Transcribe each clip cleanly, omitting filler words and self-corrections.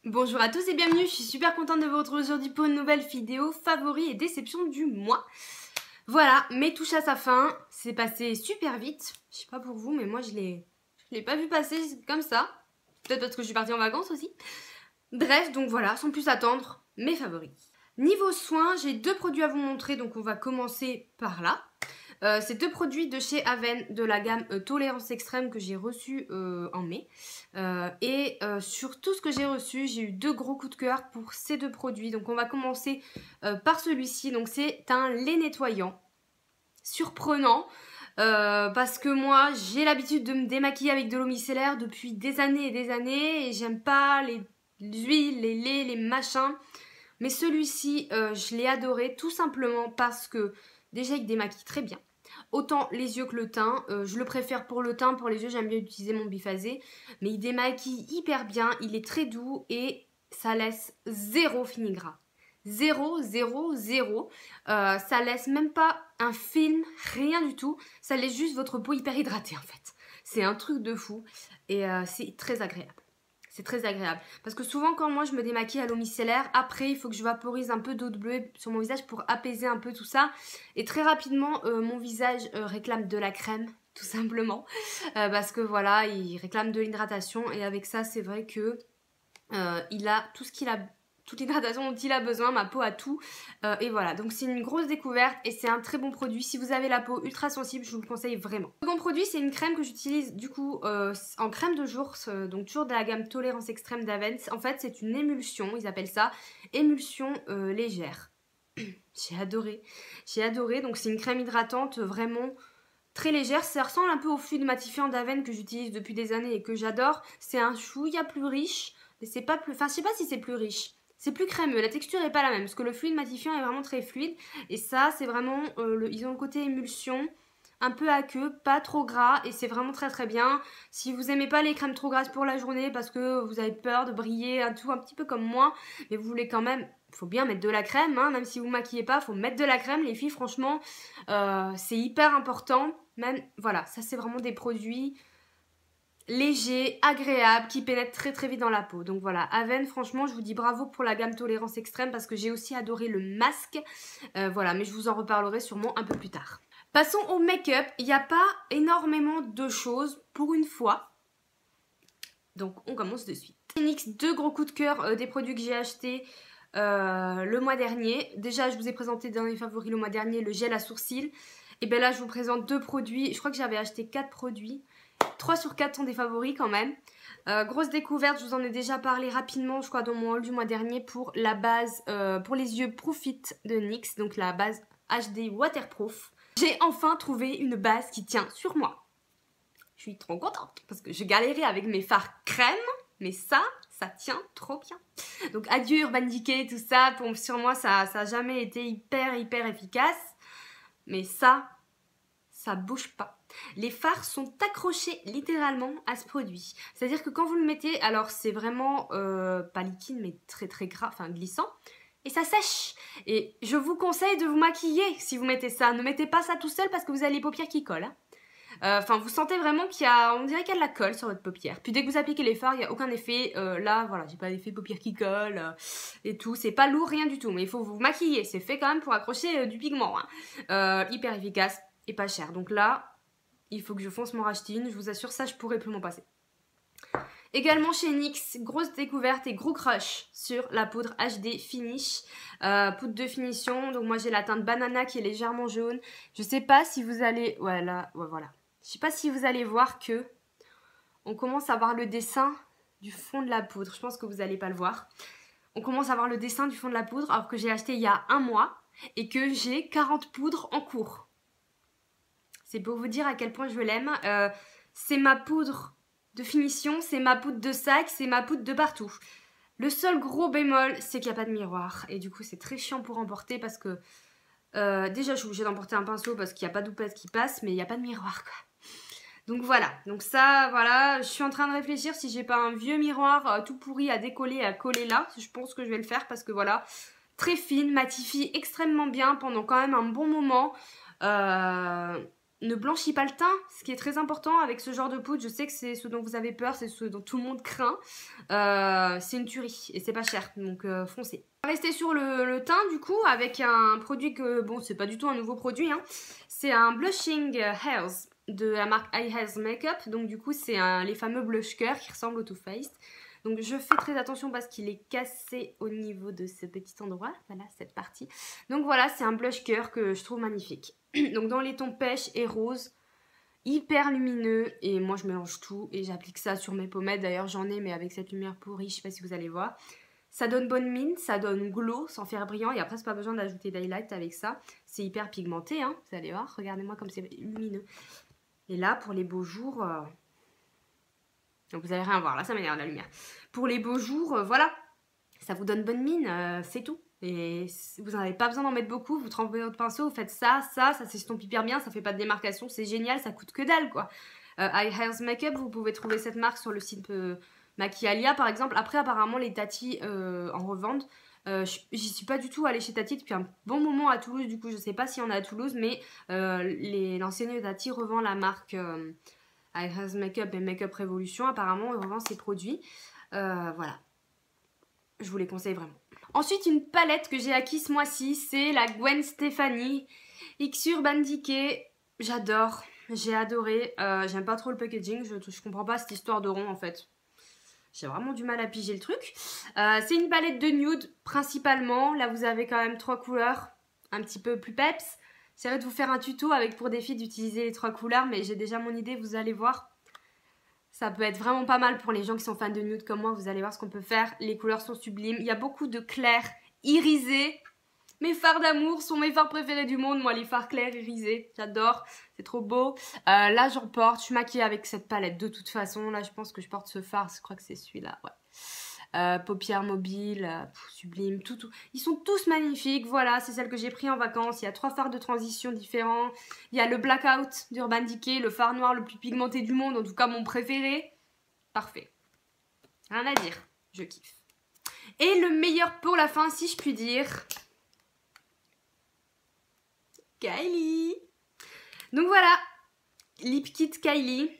Bonjour à tous et bienvenue, je suis super contente de vous retrouver aujourd'hui pour une nouvelle vidéo favoris et déception du mois. Voilà, mai touche à sa fin, c'est passé super vite, je sais pas pour vous mais moi je l'ai pas vu passer comme ça, peut-être parce que je suis partie en vacances aussi. Bref, donc voilà, sans plus attendre, mes favoris. Niveau soins, j'ai deux produits à vous montrer, donc on va commencer par là. C'est deux produits de chez Aven de la gamme Tolérance Extrême que j'ai reçu en mai. Sur tout ce que j'ai reçu, j'ai eu deux gros coups de cœur pour ces deux produits. Donc on va commencer par celui-ci. Donc c'est un lait nettoyant. Surprenant. Parce que moi j'ai l'habitude de me démaquiller avec de l'eau micellaire depuis des années et j'aime pas les huiles, les laits, les machins. Mais celui-ci, je l'ai adoré tout simplement parce que déjà il démaquille très bien. Autant les yeux que le teint, je le préfère pour le teint, pour les yeux j'aime bien utiliser mon biphasé, mais il démaquille hyper bien, il est très doux et ça laisse zéro fini gras. Zéro, zéro, zéro. Ça laisse même pas un film, rien du tout, ça laisse juste votre peau hyper hydratée en fait. C'est un truc de fou et c'est très agréable. C'est très agréable. Parce que souvent, quand moi je me démaquille à l'eau micellaire, après il faut que je vaporise un peu d'eau de bleuet sur mon visage pour apaiser un peu tout ça. Et très rapidement, mon visage réclame de la crème, tout simplement. Parce que voilà, il réclame de l'hydratation. Et avec ça, c'est vrai que il a tout ce qu'il a. Toute l'hydratation dont il a besoin, ma peau a tout. Et voilà, donc c'est une grosse découverte et c'est un très bon produit. Si vous avez la peau ultra sensible, je vous le conseille vraiment. Le second produit, c'est une crème que j'utilise du coup en crème de jour, donc toujours de la gamme Tolérance Extrême d'Aven. En fait, c'est une émulsion, ils appellent ça émulsion légère. J'ai adoré. Donc c'est une crème hydratante vraiment très légère. Ça ressemble un peu au fluide matifiant d'Aven que j'utilise depuis des années et que j'adore. C'est un chouïa plus riche, mais c'est pas plus... Enfin, je sais pas si c'est plus riche. C'est plus crémeux, la texture est pas la même, parce que le fluide matifiant est vraiment très fluide. Et ça, c'est vraiment... ils ont le côté émulsion, un peu aqueux, pas trop gras, et c'est vraiment très très bien. Si vous aimez pas les crèmes trop grasses pour la journée, parce que vous avez peur de briller, un petit peu comme moi, mais vous voulez quand même... Il faut bien mettre de la crème, hein, même si vous maquillez pas, il faut mettre de la crème, les filles, franchement, c'est hyper important. Même, voilà, ça c'est vraiment des produits léger, agréable, qui pénètre très très vite dans la peau. Donc voilà, Aven, franchement, je vous dis bravo pour la gamme Tolérance Extrême parce que j'ai aussi adoré le masque. Voilà, mais je vous en reparlerai sûrement un peu plus tard. Passons au make-up. Il n'y a pas énormément de choses pour une fois. Donc on commence de suite. NYX, deux gros coups de cœur des produits que j'ai achetés le mois dernier. Déjà, je vous ai présenté dans les favoris le mois dernier le gel à sourcils. Et bien là, je vous présente deux produits. Je crois que j'avais acheté 4 produits. 3 sur 4 sont des favoris quand même. Grosse découverte, je vous en ai déjà parlé rapidement, je crois, dans mon haul du mois dernier pour la base pour les yeux Profit de NYX, donc la base HD Waterproof. J'ai enfin trouvé une base qui tient sur moi. Je suis trop contente parce que je galérais avec mes fards crème, mais ça tient trop bien. Donc adieu Urban Decay, tout ça, sur moi ça a jamais été hyper efficace, mais ça bouge pas. Les fards sont accrochés littéralement à ce produit. C'est-à-dire que quand vous le mettez, alors c'est vraiment pas liquide mais très très gras, enfin glissant, et ça sèche. Et je vous conseille de vous maquiller si vous mettez ça. Ne mettez pas ça tout seul parce que vous avez les paupières qui collent. Hein. Enfin, vous sentez vraiment qu'il y a, on dirait qu'il y a de la colle sur votre paupière. Puis dès que vous appliquez les fards, il n'y a aucun effet. Là, voilà, j'ai pas d'effet paupières qui collent et tout. C'est pas lourd, rien du tout. Mais il faut vous maquiller. C'est fait quand même pour accrocher du pigment. Hein. Hyper efficace et pas cher. Donc là, il faut que je fonce m'en racheter une. Je vous assure, ça, je pourrais plus m'en passer. Également chez NYX, grosse découverte et gros crush sur la poudre HD Finish. Poudre de finition. Donc moi, j'ai la teinte banana qui est légèrement jaune. Je sais pas si vous allez... Ouais, là, ouais, voilà. Je sais pas si vous allez voir que on commence à voir le dessin du fond de la poudre. Je pense que vous n'allez pas le voir. On commence à voir le dessin du fond de la poudre alors que j'ai acheté il y a un mois et que j'ai 40 poudres en cours. C'est pour vous dire à quel point je l'aime. C'est ma poudre de finition, c'est ma poudre de sac, c'est ma poudre de partout. Le seul gros bémol, c'est qu'il n'y a pas de miroir. Et du coup, c'est très chiant pour emporter parce que... déjà, je suis obligée d'emporter un pinceau parce qu'il n'y a pas d'oupette qui passe, mais il n'y a pas de miroir, quoi. Donc voilà, donc ça, voilà, je suis en train de réfléchir si j'ai pas un vieux miroir tout pourri à décoller et à coller là. Je pense que je vais le faire parce que voilà, très fine, matifie extrêmement bien pendant quand même un bon moment. ne blanchit pas le teint, ce qui est très important avec ce genre de poudre. Je sais que c'est ce dont vous avez peur, c'est ce dont tout le monde craint. C'est une tuerie et c'est pas cher, donc foncez. On va rester sur le teint du coup avec un produit que, bon, c'est pas du tout un nouveau produit, hein. C'est un Blushing Hairs de la marque I Has Makeup. Donc du coup c'est les fameux blush cœur qui ressemblent au Too Faced. Donc je fais très attention parce qu'il est cassé au niveau de ce petit endroit, voilà cette partie. Donc voilà, c'est un blush cœur que je trouve magnifique. Donc dans les tons pêche et rose, hyper lumineux, et moi je mélange tout et j'applique ça sur mes pommettes. D'ailleurs j'en ai mais avec cette lumière pourrie, je sais pas si vous allez voir. Ça donne bonne mine, ça donne glow sans faire brillant et après c'est pas besoin d'ajouter d'highlight avec ça. C'est hyper pigmenté, hein, vous allez voir, regardez-moi comme c'est lumineux. Et là pour les beaux jours... Donc vous allez rien voir, là ça m'énerve la lumière. Pour les beaux jours, voilà, ça vous donne bonne mine, c'est tout. Et vous n'avez pas besoin d'en mettre beaucoup, vous trempez votre pinceau, vous faites ça s'estompe hyper bien, ça fait pas de démarcation, c'est génial, ça coûte que dalle quoi. I Has Makeup, vous pouvez trouver cette marque sur le site Maquialia par exemple. Après apparemment les Tati en revendent. J'y suis pas du tout allée chez Tati depuis un bon moment à Toulouse, du coup je sais pas s'il y en a à Toulouse, mais l'enseigne Tati revend la marque... I Has Makeup et Makeup Revolution, apparemment, on revend ces produits. Voilà. Je vous les conseille vraiment. Ensuite, une palette que j'ai acquise ce mois-ci, c'est la Gwen Stefani X Urban Decay. J'adore, j'ai adoré. J'aime pas trop le packaging, je comprends pas cette histoire de rond en fait. J'ai vraiment du mal à piger le truc. C'est une palette de nude principalement. Là, vous avez quand même 3 couleurs, un petit peu plus peps. J'essaierai de vous faire un tuto avec pour défi d'utiliser les 3 couleurs, mais j'ai déjà mon idée, vous allez voir. Ça peut être vraiment pas mal pour les gens qui sont fans de nude comme moi, vous allez voir ce qu'on peut faire. Les couleurs sont sublimes, il y a beaucoup de clairs irisés. Mes fards d'amour sont mes fards préférés du monde, moi les fards clairs irisés, j'adore, c'est trop beau. Là j'en porte, je suis maquillée avec cette palette de toute façon, là je pense que je porte ce fard, je crois que c'est celui-là, ouais. Paupières mobiles, sublime, tout. Ils sont tous magnifiques, voilà, c'est celle que j'ai pris en vacances. Il y a 3 fards de transition différents. Il y a le Blackout d'Urban Decay, le fard noir le plus pigmenté du monde, en tout cas mon préféré. Parfait. Rien à dire, je kiffe. Et le meilleur pour la fin, si je puis dire. Kylie. Donc voilà, Lip Kit Kylie.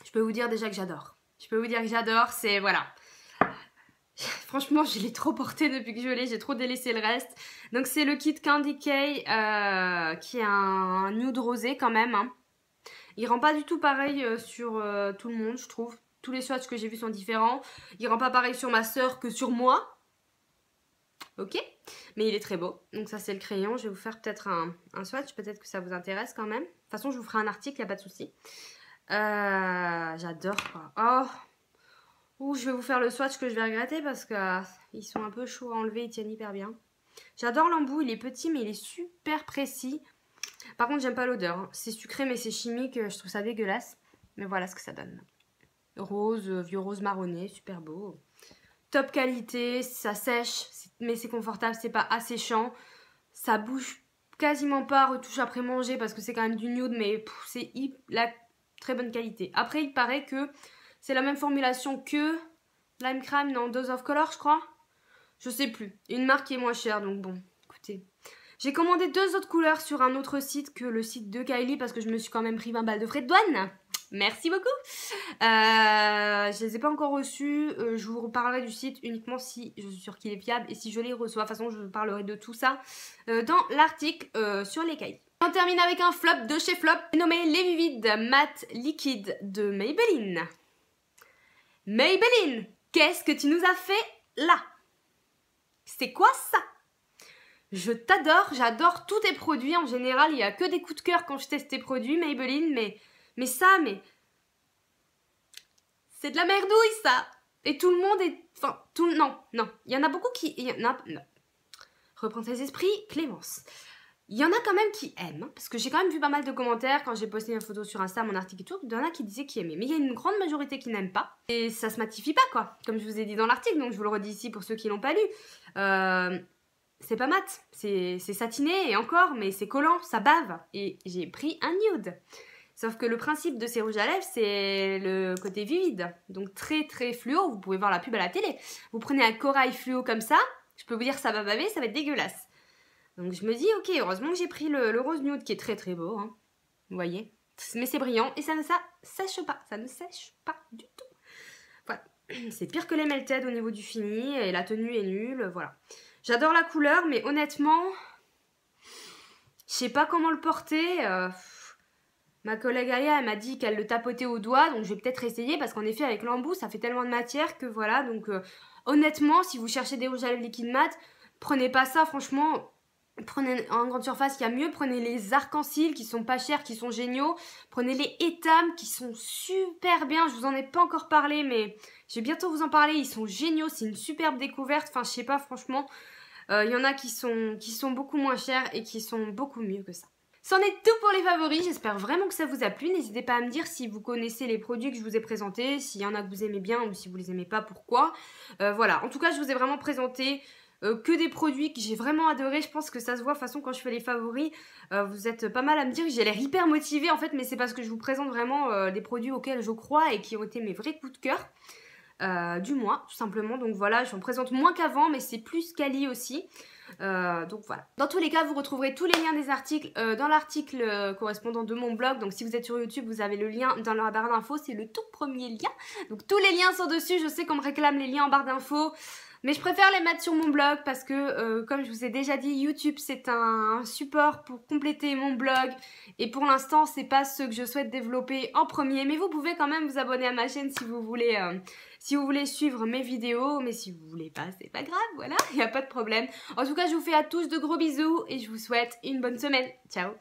Je peux vous dire déjà que j'adore. C'est, voilà. Franchement, je l'ai trop porté depuis que je l'ai, j'ai trop délaissé le reste. Donc c'est le kit Candy K qui est un nude rosé quand même. Hein. Il rend pas du tout pareil sur tout le monde, je trouve. Tous les swatchs que j'ai vus sont différents. Il rend pas pareil sur ma soeur que sur moi. Ok, mais il est très beau. Donc ça c'est le crayon, je vais vous faire peut-être un swatch, peut-être que ça vous intéresse quand même. De toute façon, je vous ferai un article, il n'y a pas de souci. J'adore quoi. Oh. Ou je vais vous faire le swatch que je vais regretter parce que ils sont un peu chauds à enlever, ils tiennent hyper bien. J'adore l'embout, il est petit mais il est super précis. Par contre j'aime pas l'odeur, hein. C'est sucré mais c'est chimique, je trouve ça dégueulasse. Mais voilà ce que ça donne. Rose, vieux rose marronné, super beau. Top qualité, ça sèche mais c'est confortable, c'est pas asséchant. Ça bouge quasiment pas, retouche après manger parce que c'est quand même du nude mais c'est la très bonne qualité. Après il paraît que c'est la même formulation que Lime Crime dans Dose of Color, je crois. Je sais plus. Une marque qui est moins chère, donc bon, écoutez. J'ai commandé 2 autres couleurs sur un autre site que le site de Kylie parce que je me suis quand même pris 20 balles de frais de douane. Merci beaucoup. Je les ai pas encore reçus. Je vous reparlerai du site uniquement si je suis sûre qu'il est fiable et si je les reçois. De toute façon, je vous parlerai de tout ça dans l'article sur les Kylie. On termine avec un flop de chez Flop nommé Les Vivides Matte Liquide de Maybelline. Maybelline, qu'est-ce que tu nous as fait là? C'est quoi ça? Je t'adore, j'adore tous tes produits. En général, il n'y a que des coups de cœur quand je teste tes produits, Maybelline, mais ça, c'est de la merdouille, ça. Et tout le monde est... Enfin, non, il y en a beaucoup qui... Non. Reprends tes esprits, Clémence. Il y en a quand même qui aiment, parce que j'ai quand même vu pas mal de commentaires quand j'ai posté une photo sur Insta, mon article et tout, il y en a qui disaient qu'ils aimaient. Mais il y a une grande majorité qui n'aiment pas. Et ça se matifie pas, quoi. Comme je vous ai dit dans l'article, donc je vous le redis ici pour ceux qui l'ont pas lu. C'est pas mat, c'est satiné et encore, mais c'est collant, ça bave. Et j'ai pris un nude. Sauf que le principe de ces rouges à lèvres, c'est le côté vivide. Donc très très fluo, vous pouvez voir la pub à la télé. Vous prenez un corail fluo comme ça, je peux vous dire ça va baver, ça va être dégueulasse. Donc je me dis, ok, heureusement que j'ai pris le rose nude qui est très très beau. Hein. vous voyez. Mais c'est brillant et ça ne sèche pas du tout. Voilà, c'est pire que les Melted au niveau du fini et la tenue est nulle, voilà. J'adore la couleur mais honnêtement, je sais pas comment le porter. Ma collègue Aya, elle m'a dit qu'elle le tapotait au doigt, donc je vais peut-être essayer parce qu'en effet avec l'embout ça fait tellement de matière que voilà, donc honnêtement si vous cherchez des rouges à lèvres liquide mat, prenez pas ça franchement. Prenez en grande surface, il y a mieux. Prenez les arcs-en-ciel qui sont pas chers, qui sont géniaux. Prenez les Etam qui sont super bien. Je vous en ai pas encore parlé, mais je vais bientôt vous en parler. Ils sont géniaux. C'est une superbe découverte. Enfin, je sais pas, franchement. Il y en a qui sont beaucoup moins chers et qui sont beaucoup mieux que ça. C'en est tout pour les favoris. J'espère vraiment que ça vous a plu. N'hésitez pas à me dire si vous connaissez les produits que je vous ai présentés, s'il y en a que vous aimez bien ou si vous les aimez pas, pourquoi. Voilà. En tout cas, je vous ai vraiment présenté que des produits que j'ai vraiment adoré. Je pense que ça se voit de toute façon quand je fais les favoris. Vous êtes pas mal à me dire que j'ai l'air hyper motivée en fait, mais c'est parce que je vous présente vraiment des produits auxquels je crois et qui ont été mes vrais coups de cœur du mois tout simplement. Donc voilà, j'en présente moins qu'avant mais c'est plus quali aussi. Donc voilà. Dans tous les cas, vous retrouverez tous les liens des articles dans l'article correspondant de mon blog. Donc si vous êtes sur YouTube, vous avez le lien dans la barre d'infos. C'est le tout premier lien. Donc tous les liens sont dessus. Je sais qu'on me réclame les liens en barre d'infos. Mais je préfère les mettre sur mon blog parce que, comme je vous ai déjà dit, YouTube c'est un support pour compléter mon blog. Et pour l'instant, c'est pas ce que je souhaite développer en premier. Mais vous pouvez quand même vous abonner à ma chaîne si vous voulez suivre mes vidéos. Mais si vous voulez pas, c'est pas grave, voilà, il n'y a pas de problème. En tout cas, je vous fais à tous de gros bisous et je vous souhaite une bonne semaine. Ciao!